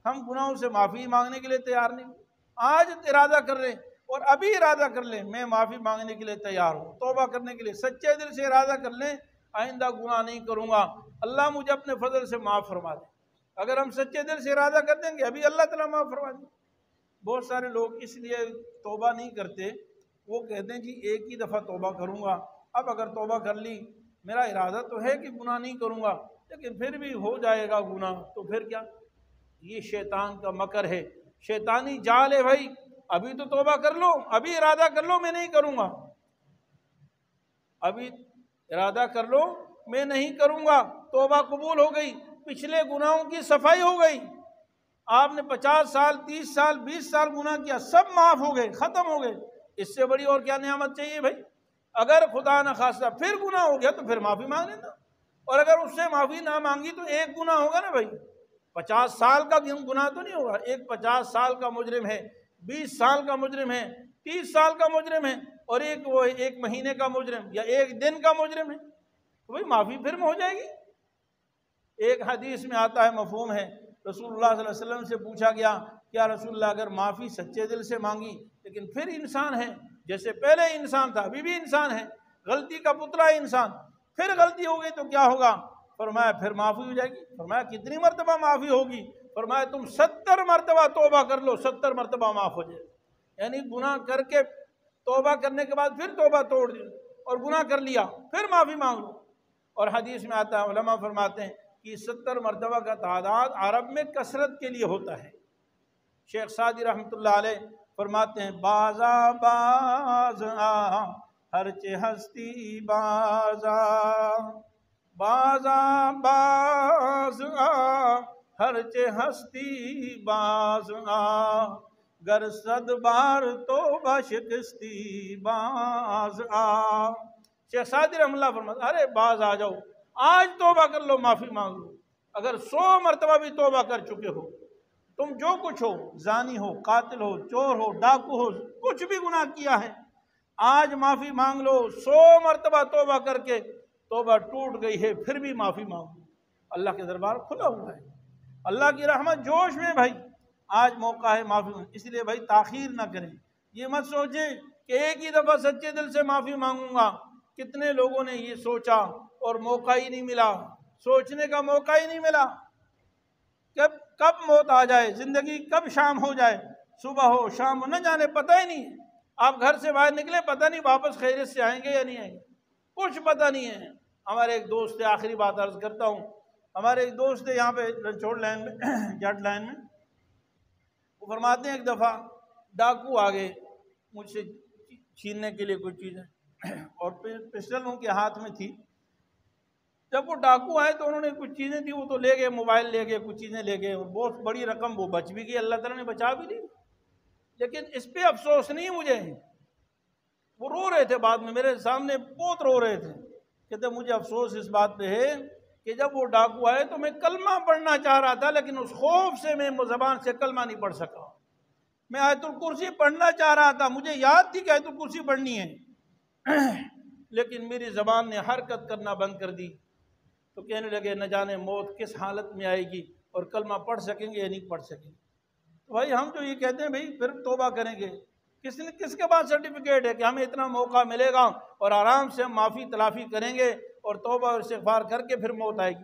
ہم گناہوں سے معافی مانگنے کے لیے تیار نہیں۔ آج ارادہ کر رہے ہیں اور ابھی ارادہ کر لیں میں معافی مانگنے کے لیے تیار ہوں، توبہ کرنے کے لیے سچے دل سے ارادہ کر لیں آئندہ گناہ نہیں کروں گا، اللہ مجھے اپنے فضل سے معاف فرما دے۔ اگر ہم سچے دل سے ارادہ کر دیں گے ابھی اللہ تعالیٰ معاف فرما دیں۔ بہت سارے لوگ اس لیے توبہ نہیں کرتے، وہ کہتے ہیں جی ایک ہی دفعہ توبہ کروں گا، اب اگر توبہ کر لی میرا ارادہ تو ہے کہ گناہ نہیں کروں گا، لیکن پھر بھی ہو جائے گا گناہ تو پھر کیا؟ یہ شیطان کا مکر ہے، شیطانی جال ہے بھائی۔ ابھی تو توبہ کر لو، ابھی ارادہ کر لو میں نہیں کروں گا، ابھی ارادہ کر لو میں نہیں کروں گا، توبہ قبول ہو گئی، پچھلے گناہوں کی صفائی ہو گئی، آپ نے 50 سال 30 سال 20 سال گناہ کیا، سب معاف ہو گئے، ختم ہو گئے۔ اس سے بڑی اور کیا نعمت چاہیے بھائی؟ اگر خدا نہ خواستہ پھر گناہ ہو گیا تو پھر معافی مانگ لینا، اور اگر اس سے معافی نہ مانگی تو ایک گناہ ہوگا نا بھائی، 50 سال کا گناہ تو نہیں ہوگا۔ ایک 50 سال کا مجرم ہے، 20 سال کا مجرم ہے، 30 سال کا مجرم ہے، اور ایک مہینے کا مجرم یا ایک دن کا مجرم ہے، تو بھائی معافی پھر میں ہو جائے گی۔ ایک حدیث میں آتا ہے، مفہوم ہے، رسول اللہ صلی اللہ علیہ وسلم سے پوچھا گیا کیا رسول اللہ اگر معافی سچے دل سے مانگی لیکن پھر انسان ہے، جیسے پہلے انسان تھا ابھی بھی انسان ہے، غلطی کا پتلا ہے انسان، پھر غلطی ہو گئی تو کیا ہوگا؟ فرمایا پھر معافی ہو جائے گی۔ فرمایا کتنی مرتبہ معافی ہوگی؟ فرمایا تم 70 مرتبہ توبہ کر لو، 70 مرتبہ معاف ہو جائے، یعنی گناہ کر کے توبہ کرنے کے بعد پھر توبہ توڑ دی اور گناہ کر لیا پھر معافی مانگ لو۔ اور حدیث میں آتا ہے، علماء فرماتے ہیں کہ 70 مرتبہ کا تعداد عرب میں کثرت کے لیے ہوتا ہے۔ شیخ سعدی رحمۃ اللہ علیہ فرماتے ہیں بازا باز آ ہرچہ ہستی بازا، بازا باز آ ہرچہ ہستی باز آ، گر صد بار توبہ شکستی باز آ۔ شیخ سعدی رحمۃ اللہ فرماتے ارے باز آ جاؤ، آج توبہ کر لو، معافی مانگ لو۔ اگر 100 مرتبہ بھی توبہ کر چکے ہو، تم جو کچھ ہو، زانی ہو، قاتل ہو، چور ہو، ڈاکو ہو، کچھ بھی گناہ کیا ہے، آج معافی مانگ لو۔ 100 مرتبہ توبہ کر کے توبہ ٹوٹ گئی ہے پھر بھی معافی مانگو، اللہ کے دربار کھلا ہوا ہے، اللہ کی رحمت جوش میں بھائی، آج موقع ہے معافی مانگ، اس لیے بھائی تاخیر نہ کریں۔ یہ مت سوچیں کہ ایک ہی دفعہ سچے دل سے معافی مانگوں گا، کتنے لوگوں نے یہ سوچا اور موقع ہی نہیں ملا، سوچنے کا موقع ہی نہیں ملا، کب موت آ جائے، زندگی کب شام ہو جائے، صبح ہو شام ہو، نہ جانے، پتہ ہی نہیں ہے۔ آپ گھر سے باہر نکلے پتہ نہیں واپس خیریت سے آئیں گے یا نہیں آئیں گے، کچھ پتہ نہیں ہے۔ ہمارے ایک دوست، آخری بات عرض کرتا ہوں، ہمارے ایک دوست یہاں پہ رنچوڑ لائن میں، جٹ لائن میں، وہ فرماتے ہیں ایک دفعہ ڈاکو آ گئے مجھ سے چھیننے کے لیے کوئی چیزیں، اور پسٹل ان کے ہاتھ میں تھی۔ جب وہ ڈاکو آئے تو انہوں نے کچھ چیزیں تھی وہ تو لے گئے، موبائل لے گئے، کچھ چیزیں لے گئے، بہت بڑی رقم وہ بچ بھی گئی، اللہ تعالیٰ نے بچا بھی لی، لیکن اس پہ افسوس نہیں مجھے۔ وہ رو رہے تھے، بعد میں میرے سامنے بہت رو رہے تھے، کہتے مجھے افسوس اس بات پہ ہے کہ جب وہ ڈاکو آئے تو میں کلمہ پڑھنا چاہ رہا تھا، لیکن اس خوف سے میں زبان سے کلمہ نہیں پڑھ سکا۔ میں آیت الکرسی پڑھنا چاہ رہا تھا، مجھے یاد تھی کہ آیت الکرسی پڑھنی ہے، لیکن میری زبان نے حرکت کرنا بند کر دی۔ تو کہنے لگے نہ جانے موت کس حالت میں آئے گی اور کلمہ پڑھ سکیں گے یا نہیں پڑھ سکیں گے۔ تو بھائی ہم جو یہ کہتے ہیں بھائی پھر توبہ کریں گے، کس کے پاس سرٹیفکیٹ ہے کہ ہمیں اتنا موقع ملے گا اور آرام سے ہم معافی تلافی کریں گے اور توبہ اور استغفار کر کے پھر موت آئے گی،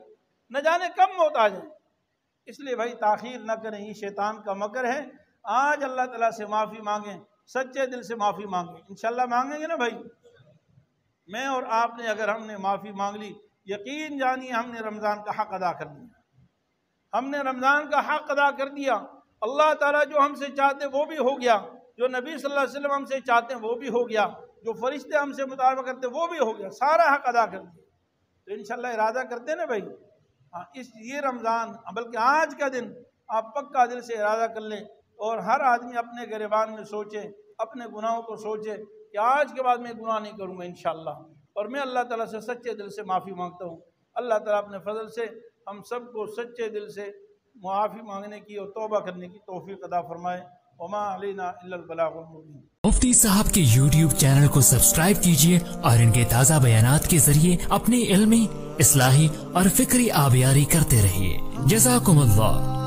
نہ جانے کب موت آ جائے۔ اس لیے بھائی تاخیر نہ کریں، یہ شیطان کا مکر ہے۔ آج اللہ تعالیٰ سے معافی مانگیں، سچے دل سے معافی مانگیں، انشاءاللہ مانگیں گے نا بھائی۔ میں اور آپ نے اگر ہم نے معافی مانگ لی، یقین جانیے ہم نے رمضان کا حق ادا کر دیا، ہم نے رمضان کا حق ادا کر دیا۔ اللہ تعالیٰ جو ہم سے چاہتے وہ بھی ہو گیا، جو نبی صلی اللہ علیہ وسلم ہم سے چاہتے ہیں وہ بھی ہو گیا، جو فرشتے ہم سے مطالبہ کرتے وہ بھی ہو گیا، سارا حق ادا کر دیا۔ تو انشاءاللہ ارادہ کرتے ہیں نا بھائی، یہ رمضان بلکہ آج کا دن آپ پکا دل سے ارادہ کر لیں، اور ہر آدمی اپنے گریبان میں سوچے، اپنے گناہوں کو سوچے کہ آج کے بعد میں گناہ نہیں کروں گا انشاءاللہ، اور میں اللہ تعالیٰ سے سچے دل سے معافی مانگتا ہوں۔ اللہ تعالیٰ اپنے فضل سے ہم سب کو سچے دل سے معافی مانگنے کی اور توبہ کرنے کی توفیق عطا فرمائے۔ وما علینا الا البلاغ المبین۔ مفتی صاحب کے یوٹیوب چینل کو سبسکرائب کیجئے اور ان کے تازہ بیانات کے ذریعے اپنی علمی، اصلاحی اور فکری آبیاری کرتے رہیے۔ جزاکم اللہ۔